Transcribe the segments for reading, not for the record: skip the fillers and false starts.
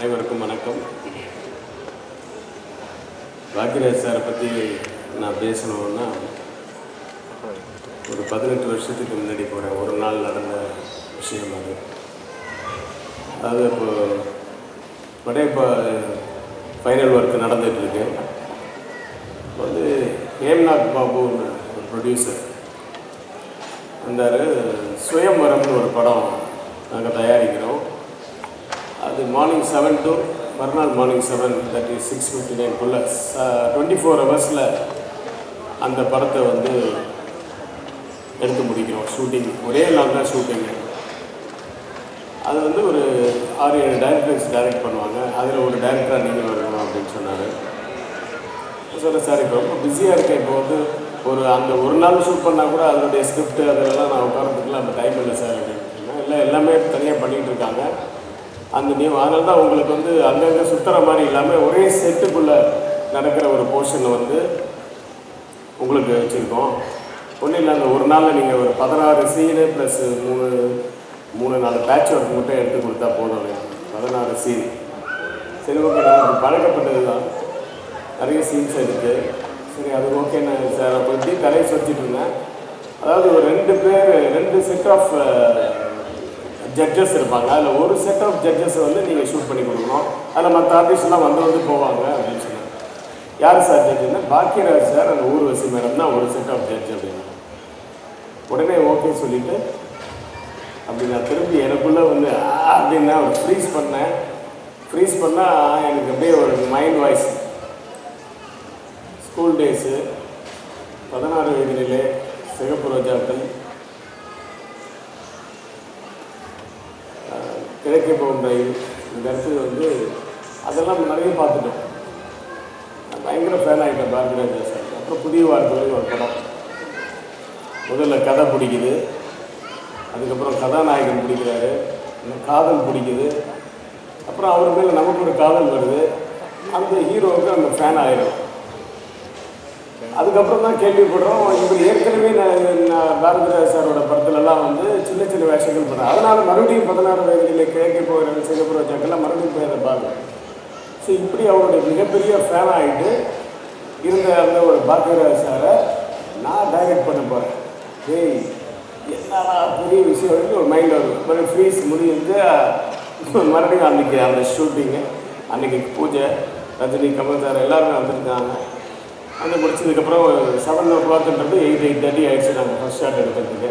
அனைவருக்கும் வணக்கம். பாக்கியராஜ் சாரை பற்றி நான் பேசணுன்னா ஒரு 18 வருஷத்துக்கு முன்னாடி போகிறேன். ஒரு நாள் நடந்த விஷயம் அது. அதாவது இப்போ ஃபைனல் ஒர்க் நடந்துகிட்ருக்கு. வந்து ஹேம்நாத் பாபு ஒரு ப்ரொடியூசர் வந்தார். சுயம்வரம்னு ஒரு படம் நாங்கள் தயாரிக்கிறோம். அது மார்னிங் 7 to மறுநாள் மார்னிங் 7, தட் இஸ் 6:59 24 ஹவர்ஸில் அந்த படத்தை வந்து எடுத்து முடிக்கிறோம். ஷூட்டிங் ஒரே நாள் தான் ஷூட்டிங்கு. அது வந்து ஒரு 6-7 டைரக்டர்ஸ் டைரக்ட் பண்ணுவாங்க. அதில் ஒரு டைரக்டராக நீங்கள் வரணும் அப்படின்னு சொன்னார். சொல்கிறேன் சார், இப்போ ரொம்ப பிஸியாக இருக்கேன். இப்போ வந்து அந்த ஒரு நாள் ஷூட் பண்ணால் கூட அதனுடைய ஸ்கிரிப்ட் அதெல்லாம் நான் உட்காரத்துக்குலாம் அந்த டைம் இல்லை சார் அப்படின்னு சொன்னேன். இல்லை, எல்லாமே தனியாக பண்ணிகிட்டு இருக்காங்க. அதனால தான் உங்களுக்கு வந்து அங்கங்கே சுற்றுற மாதிரி இல்லாமல் ஒரே செட்டுக்குள்ளே நடக்கிற ஒரு போர்ஷனை வந்து உங்களுக்கு வச்சுருக்கோம். ஒன்றும் இல்லை, அந்த ஒரு நாளில் நீங்கள் ஒரு 16 சீனு ப்ளஸ் 3-4 பேட்ச் ஒர்க் மட்டும் எடுத்து கொடுத்தா போதும். 16 சீன். சரி, ஓகே, நமக்கு பழக்கப்பட்டது தான். நிறைய சீன்ஸ் இருக்குது. சரி, அது ஓகே. நான் சார் அப்போ இப்படி தலையை சொல்லிட்டு இருந்தேன். அதாவது ஒரு 2 செட் ஆஃப் ஜட்ஜஸ் இருப்பாங்க. அதில் ஒரு செட் ஆஃப் ஜட்ஜஸை வந்து நீங்கள் ஷூட் பண்ணி கொடுக்கணும். அதில் மற்ற ஆர்டிஸ்ட்லாம் வந்து போவாங்க அப்படின்னு சொன்னாங்க. யார் சார் ஜட்ஜுன்னா பாக்கியராஜ் சார், அந்த ஊர்வசி மேடம் தான் ஒரு செட் ஆஃப் ஜட்ஜ் அப்படின்னு. உடனே ஓகே சொல்லிவிட்டு அப்படி நான் திரும்பி எனக்குள்ளே வந்து அப்படின்னா ஒரு ஃப்ரீஸ் பண்ணேன். ஃப்ரீஸ் பண்ணால் எனக்கு அப்படியே ஒரு மைண்ட் வாய்ஸ், ஸ்கூல் டேஸு, 16 வயதிலே சிகப்பு ரோஜாக்கள், கிழக்கே போகும் ரயில், இந்த இடத்துல வந்து அதெல்லாம் நிறைய பார்த்துட்டோம். நான் பயங்கர ஃபேன் ஆகிட்டேன் பாக்கியராஜ் சார். அப்புறம் புதிய வார்த்தைகள் ஒரு படம். முதல்ல கதை பிடிக்குது, அதுக்கப்புறம் கதாநாயகன் பிடிக்கிறாரு, அந்த காதல் பிடிக்குது, அப்புறம் அவர் மேலே நமக்கு ஒரு காதல் வருது. அந்த ஹீரோவுக்கு நம்ம ஃபேன் ஆகிடும். அதுக்கப்புறம் தான் கேள்விப்படுறோம், இவர் ஏற்கனவே நான் பாரதிராஜ் சாரோட படத்துலலாம் வந்து சின்ன சின்ன வேஷங்கள் பண்ணேன். அதனால் மறுபடியும் 16 வயதில் கிழக்கே போகிற சிகப்பு ரோஜாக்கெல்லாம் மறுபடியும் போய் அதை பார்க்குறேன். ஸோ இப்படி அவருடைய மிகப்பெரிய ஃபேன் ஆகிட்டு இருந்த அந்த ஒரு பாக்கியராஜ் சாரை நான் டைரக்ட் பண்ண போகிறேன். ஏய், என்னடா பெரிய விஷயம் வந்து ஒரு மைண்ட் வரும். மறுபடியும் ஃப்ரீஸ் முடிஞ்சு மறுபடியும் அன்றைக்கி அந்த ஷூட்டிங்கு, அன்றைக்கி பூஜை, ரஜினி, கமல் சார் எல்லாருமே வந்திருக்காங்க. அந்த முடிச்சதுக்கப்புறம் 7 o'clockன்றது 8:30 ஆகிடுச்சு. நாங்கள் ஃபஸ்ட் ஷாட் எடுக்கிறதுக்கு.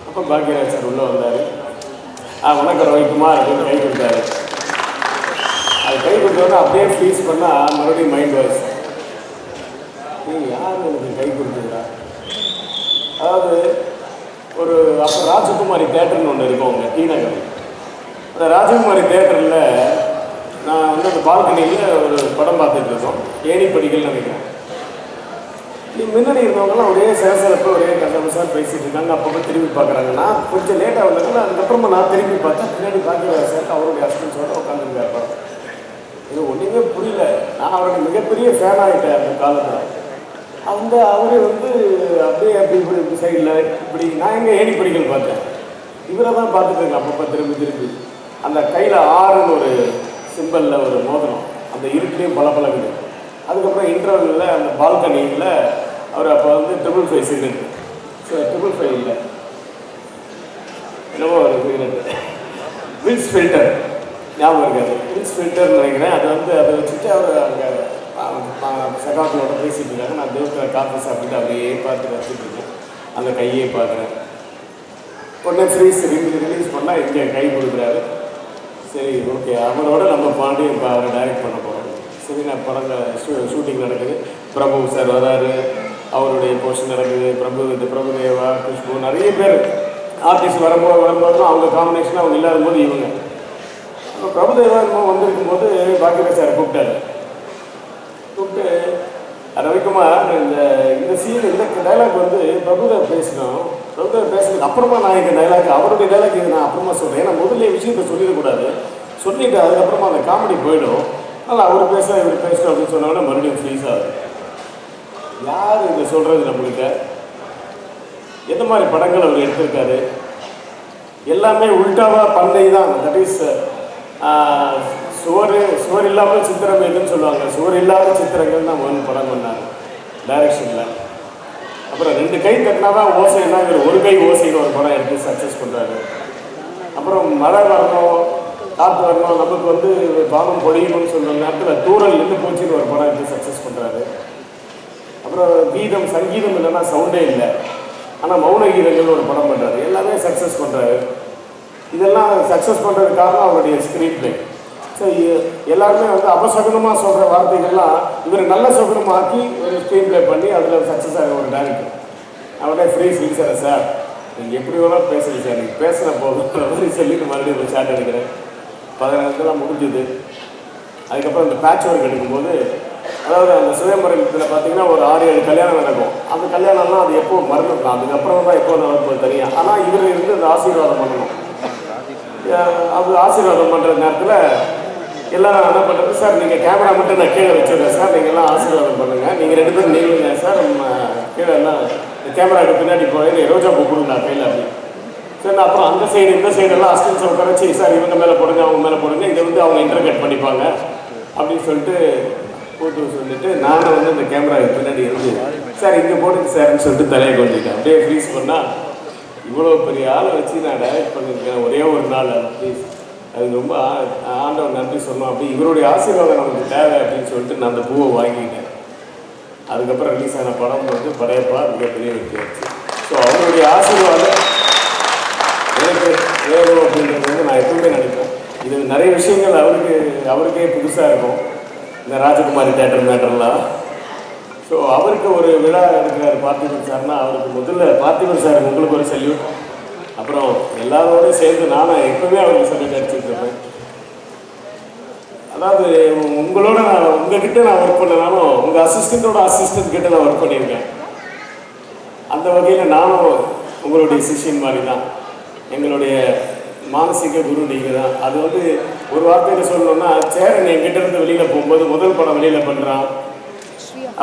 அப்போ பாக்கியராஜ் சார் உள்ளே வந்தார். வணக்கம் ரவிக்குமா அப்படின்னு கை கொடுத்தாரு. அது கை கொடுத்தோன்னா அப்படியே ஃப்ரீஸ் பண்ணால் மறுபடியும் மைண்ட் வாய்ஸ், யார் எனக்கு கை கொடுத்துருக்கா. அதாவது அப்போ ராஜகுமாரி தேட்டர்னு ஒன்று இருக்கும் அவங்க டி நகர். அந்த ராஜகுமாரி தேட்டரில் நான் வந்து அந்த பால்கனியில் ஒரு படம் பார்த்துட்டு இருக்கோம். ஏணிப்படிகள்னு நினைக்கிறேன். முன்னாடி இருந்தவங்கலாம் ஒரே சேசரப்பு, ஒரே கசகசாக பேசிகிட்டு இருக்காங்க. அப்பப்போ திரும்பி பார்க்குறாங்க. நான் கொஞ்சம் லேட்டாக வந்தாங்கன்னா அதுக்கப்புறமா நான் திரும்பி பார்த்தா பின்னாடி பாக்கியராஜ் சார் அவருடைய ஹஸ்பண்ட்ஸோடு உட்காந்துருக்காரு படம். இது ஒன்றுமே புரியல. நான் அவருடைய மிகப்பெரிய ஃபேன் ஆகிட்டேன் அந்த காலத்தில். அவரே வந்து அப்படியே இப்படி சைடில் இப்படி நான் எங்கே ஏணிப்படிகள் பார்த்தேன். இவரை தான் பார்த்துட்டுருக்கேன் அப்பப்போ திரும்பி. அந்த கையில் 6ன்னு ஒரு சிம்பிளில் ஒரு மோதிரம், அந்த இருட்டிலையும் பளபளக்குது. அதுக்கப்புறம் இன்டர்வலில் அந்த பால்கனியில் அவர் அப்போ வந்து 555 சிகரெட், 555 இல்லை என்னவோ ஒரு சிகரெட்டு, வில்ஸ் ஃபில்டர் ஞாபகம் இருக்காது. வில்ஸ் ஃபில்டர்னு நினைக்கிறேன். அதை வச்சுட்டு அவர் அங்கே சகாக்களோட பேசிகிட்டு இருக்காங்க. நான் தேவத்தில் காஃபி சாப்பிட்டு அப்படியே பார்த்து வச்சுட்டு இருக்கேன். அந்த கையே பார்க்குறேன். உடனே ஃப்ரீஸ் ரிலீஸ் பண்ணால் இங்கே கை கொடுக்குறாரு. சரி, ஓகே, அவரோட நம்ம பாண்டியும் இப்போ அவரை டைரக்ட் பண்ண போகிறோம். சரி, நான் படங்கள் ஷூட்டிங் நடக்குது. பிரபு சார் வராரு, அவருடைய போர்ஷன் நடக்குது. பிரபுதேவா, குஷ்பு, நிறைய பேர் ஆர்டிஸ்ட் வரும்போதும் அவங்க காம்பினேஷன் அவங்க இல்லாத போது இவங்க. இப்போ பிரபுதேவா வந்திருக்கும் போது பாக்கியராஜ் சார் கூப்பிட்டு ரவிக்குமார், இந்த சீன், இந்த டைலாக் வந்து பிரபுதேவ் பேசணும். பிரபுதேவ் பேசுறதுக்கு அப்புறமா நான் இந்த டைலாக், அவருடைய டைலாக் இது நான் அப்புறமா சொல்கிறேன். ஏன்னா முதல்ல விஷயத்தை சொல்லிடக்கூடாது. சொல்லிவிட்டு அதுக்கப்புறமா அந்த காமெடி போயிடும். அதனால் அவர் பேசலாம், இவர் பேசணும் அப்படின்னு சொன்னாங்கன்னா மறுபடியும் ஃப்ரீஸ் ஆகுது. யார் இதை சொல்கிறது நம்மகிட்ட? எந்த மாதிரி படங்கள் அவர் எடுத்திருக்காரு? எல்லாமே உல்டாவாக பண்ணை தான். தட் இஸ் சுவர் இல்லாமல் சித்திரம் எதுன்னு சொல்லுவாங்க. சுவர் இல்லாத சித்திரங்கள் தான் முதல் படம் பண்ணாங்க டைரக்ஷனில். அப்புறம் 2 கை தட்டினாதான் ஓசைன்னா இவர் ஒரு கை ஓசைன்னு ஒரு படம் எடுத்து சக்ஸஸ் பண்ணுறாரு. அப்புறம் மழை வரணும், காற்று வரணும், நமக்கு வந்து பானம் பொழியணும்னு சொல்கிற நேரத்தில் தூரல் நின்று போச்சுன்னு ஒரு படம் எடுத்து சக்ஸஸ் பண்ணுறாரு. அப்புறம் கீதம் சங்கீதம் இல்லைன்னா சவுண்டே இல்லை, ஆனால் மௌன கீதங்கள் ஒரு படம் பண்ணுறாரு. எல்லாமே சக்ஸஸ் பண்ணுறாரு. இதெல்லாம் சக்ஸஸ் பண்ணுறதுக்கு காரணம் அவருடைய ஸ்க்ரீன் பிளே. ஸோ எல்லாருமே வந்து அபசகுனமாக சொல்கிற வார்த்தைகள்லாம் இவர் நல்ல சகுனமாக்கி ஒரு ஸ்க்ரீன் பிளே பண்ணி அதில் சக்ஸஸ் ஆகிற ஒரு டேரக்டர். அவனே ஃப்ரீ சொல்லிச்சார், சார் நீங்கள் எப்படி வேணால் பேசுங்க சார், நீங்கள் பேசுகிற போதுன்ற மாதிரி சொல்லிட்டு மறுபடியும் ஒரு ஷாட் எடுக்கிறேன். 15 முடிஞ்சுது. அதுக்கப்புறம் இந்த பேட்ச் ஒர்க் எடுக்கும்போது, அதாவது அந்த சுயமரத்தில் பார்த்தீங்கன்னா ஒரு 6-7 கல்யாணம் நடக்கும். அந்த கல்யாணம்லாம் அது எப்போ மறந்துடலாம், அதுக்கப்புறம் தான் எப்போ நடக்கும் தனியாக. ஆனால் இவர் இருந்து அந்த ஆசீர்வாதம் பண்ணணும். அது ஆசீர்வாதம் பண்ணுற நேரத்தில் எல்லாம் என்ன பண்ணுறது, சார் நீங்கள் கேமரா மட்டும் நான் கீழே வச்சுருக்கேன் சார், நீங்கள் எல்லாம் ஆசீர்வாதம் பண்ணுங்கள், நீங்கள் 2 பேரும் நீங்க சார் கீழே எல்லாம் கேமராவுக்கு பின்னாடி போய் ரோஜா பூ கொடுங்க கையில் அப்படி. சரி, அப்புறம் அந்த சைடு இந்த சைடெல்லாம் அசிஸ்டன்ஸை உட்காரச்சி, சார் இவங்க மேலே போடுங்க அவங்க மேலே போடுங்க, இதை வந்து அவங்க இன்டர்கட் பண்ணிப்பாங்க அப்படின்னு சொல்லிட்டு போட்டு சொல்லிவிட்டு நானும் வந்து அந்த கேமராவுக்கு பின்னாடி இருந்து, சார் இங்கே போடுங்க சார்ன்னு சொல்லிட்டு தலையை கொண்டுட்டேன். அப்படியே ஃப்ரீஸ் பண்ணால் இவ்வளோ பெரிய ஆளை வச்சு நான் டைரக்ட் பண்ணியிருக்கேன் ஒரே ஒரு நாள். ப்ளீஸ் அது ரொம்ப ஆண்டவன் நன்றி சொன்னோம். அப்படி இவருடைய ஆசீர்வாதம் நமக்கு தேவை அப்படின்னு சொல்லிட்டு நான் அந்த பூவை வாங்கிட்டேன். அதுக்கப்புறம் ரிலீஸ் ஆன படம் வந்து படையப்பா மிகப்பெரிய வெற்றி ஆச்சு. ஸோ அவருடைய ஆசீர்வாதம் எனக்கு வேணும் அப்படின்றது வந்து நான் எப்பவுமே நினைப்பேன். இது நிறைய விஷயங்கள் அவருக்கே புதுசாக இருக்கும், இந்த ராஜகுமாரி தேட்டர் மேட்டர்லாம். ஸோ அவருக்கு ஒரு விழா எடுக்கிறார் பார்த்திபன் சார்னா, அவருக்கு முதல்ல பார்த்திபன் சார் உங்களுக்கு ஒரு சல்யூட். அப்புறம் எல்லாரோடையும் சேர்ந்து நானும் எப்பவுமே அவருக்கு சல்யூட் அடிச்சுட்டு இருப்பேன். அதாவது உங்களோட நான் உங்ககிட்ட நான் ஒர்க் பண்ணனாலும் உங்கள் அசிஸ்டண்ட்டோட அசிஸ்டன்ட் கிட்ட நான் ஒர்க் பண்ணியிருக்கேன். அந்த வகையில் நானும் உங்களுடைய சிஷியன் மாதிரி தான். எங்களுடைய மானசீக குரு நீங்கள் தான். அது வந்து ஒரு வார்த்தையில் சொல்லணும்னா, சேரன் என்கிட்ட இருந்து வெளியில் போகும்போது முதல் படம் வெளியில் பண்ணுறான்.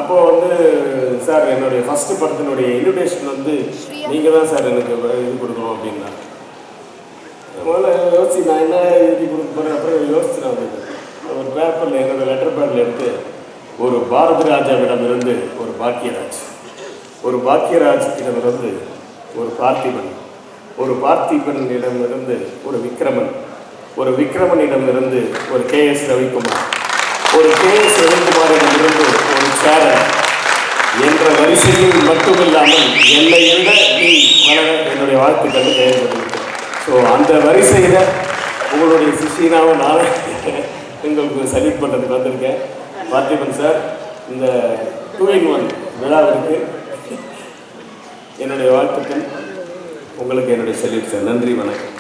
அப்போது வந்து சார் என்னுடைய ஃபஸ்ட்டு படத்தினுடைய இன்விடேஷன் வந்து நீங்கள் தான் சார் எனக்கு இது கொடுக்கணும் அப்படின்னா, முதல்ல யோசிச்சு நான் என்ன எழுதி கொடுக்க போகிறேன். அப்புறம் யோசிச்சு நான் வந்து ஒரு பேப்பரில் என்னோடய லெட்டர் பேடில் எடுத்து, ஒரு பாரதி ராஜாவிடமிருந்து ஒரு பாக்கியராஜ், ஒரு பாக்கியராஜிடமிருந்து ஒரு பார்த்திபன், ஒரு பார்த்திபனிடமிருந்து ஒரு விக்ரமன், ஒரு விக்ரமனிடமிருந்து ஒரு KS ரவிக்குமார், ஒரு KS ரவிக்குமாரிடமிருந்து ஒரு சேரன் என்ற வரிசையில் மட்டுமில்லாமல் என்னை விட நீ வளர என்னுடைய வாழ்த்துக்கள் தேவைப்பட்டிருக்கேன். ஸோ அந்த வரிசையில் உங்களுடைய சிஷியனாக நான் உங்களுக்கு சல்யூட் பண்ணுறதுக்கு வந்திருக்கேன். பார்த்திபன் சார், இந்த 2-in-1 விழாவிற்கு என்னுடைய வாழ்த்துக்கள். உங்களுக்கு என்னுடைய சல்யூட் சார். நன்றி, வணக்கம்.